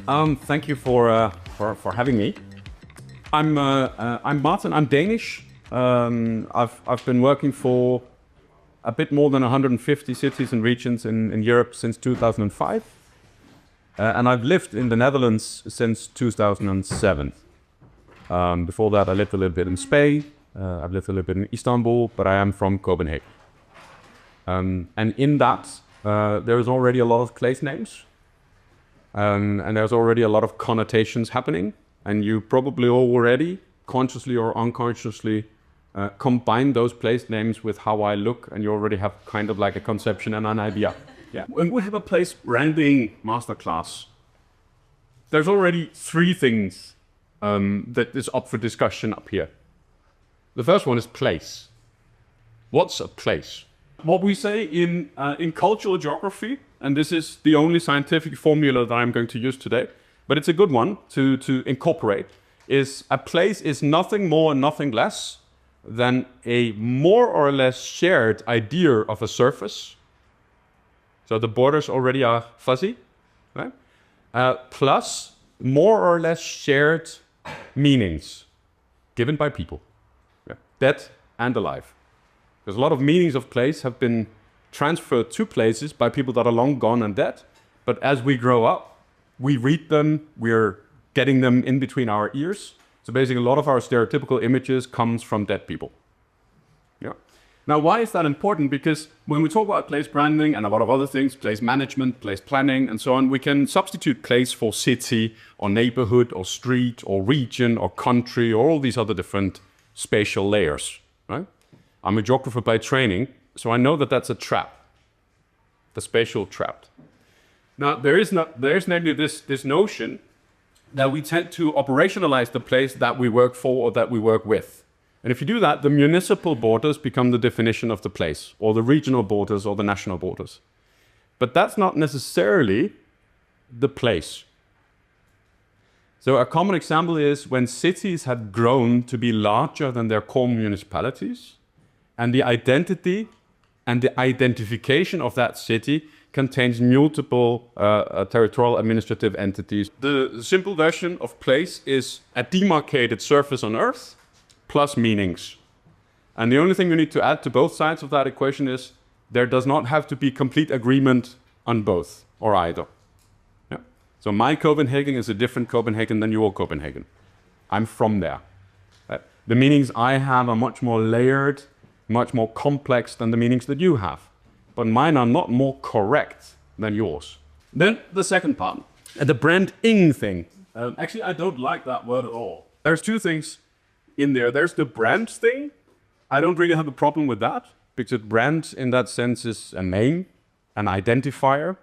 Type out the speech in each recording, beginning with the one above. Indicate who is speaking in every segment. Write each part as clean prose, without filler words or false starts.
Speaker 1: Thank you for having me. I'm Martin. I'm Danish. I've been working for a bit more than 150 cities and regions in Europe since 2005, and I've lived in the Netherlands since 2007. Before that, I lived a little bit in Spain. I've lived a little bit in Istanbul, but I am from Copenhagen. And in that, there is already a lot of place names. And there's already a lot of connotations happening, and you probably already, consciously or unconsciously, combine those place names with how I look, and you already have kind of like a conception and an idea. Yeah. When we have a place branding masterclass, there's already three things that is up for discussion up here. The first one is place. What's a place? What we say in cultural geography, and this is the only scientific formula that I'm going to use today, but it's a good one to incorporate, is a place is nothing more and nothing less than a more or less shared idea of a surface. So the borders already are fuzzy, right? Plus more or less shared meanings given by people, yeah, dead and alive. Because a lot of meanings of place have been transferred to places by people that are long gone and dead. But as we grow up, we read them, we're getting them in between our ears. So basically a lot of our stereotypical images comes from dead people. Yeah. Now, why is that important? Because when we talk about place branding and a lot of other things, place management, place planning, and so on, we can substitute place for city or neighborhood or street or region or country or all these other different spatial layers, right? I'm a geographer by training, so I know that that's a trap, the spatial trap. Now, there is namely this notion that we tend to operationalize the place that we work for or that we work with. And if you do that, the municipal borders become the definition of the place, or the regional borders or the national borders. But that's not necessarily the place. So a common example is when cities had grown to be larger than their core municipalities, and the identity and the identification of that city contains multiple territorial administrative entities. The simple version of place is a demarcated surface on Earth plus meanings. And the only thing we need to add to both sides of that equation is there does not have to be complete agreement on both or either. Yeah. So my Copenhagen is a different Copenhagen than your Copenhagen. I'm from there. The meanings I have are much more layered, much more complex than the meanings that you have. But mine are not more correct than yours. Then the second part, the branding thing. Actually, I don't like that word at all. There's two things in there. There's the brand thing. I don't really have a problem with that, because brand in that sense is a name, an identifier,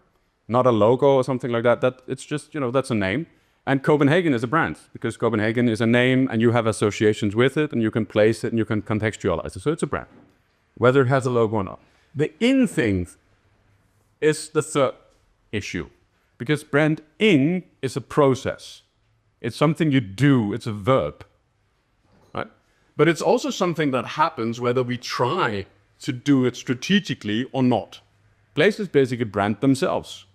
Speaker 1: not a logo or something like that. It's just, that's a name. And Copenhagen is a brand, because Copenhagen is a name and you have associations with it and you can place it and you can contextualize it. So it's a brand, whether it has a logo or not. The in thing is the third issue, because branding is a process. It's something you do, it's a verb, right? But it's also something that happens whether we try to do it strategically or not. Places basically brand themselves.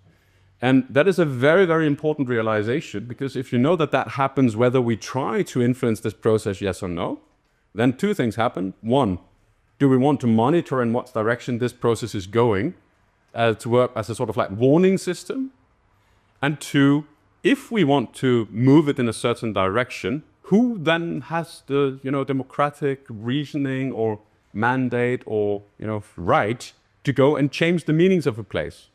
Speaker 1: And that is a very, very important realization, because if you know that that happens whether we try to influence this process, yes or no, then two things happen. One, do we want to monitor in what direction this process is going to work as a sort of like warning system? And two, if we want to move it in a certain direction, who then has the democratic reasoning or mandate or right to go and change the meanings of a place?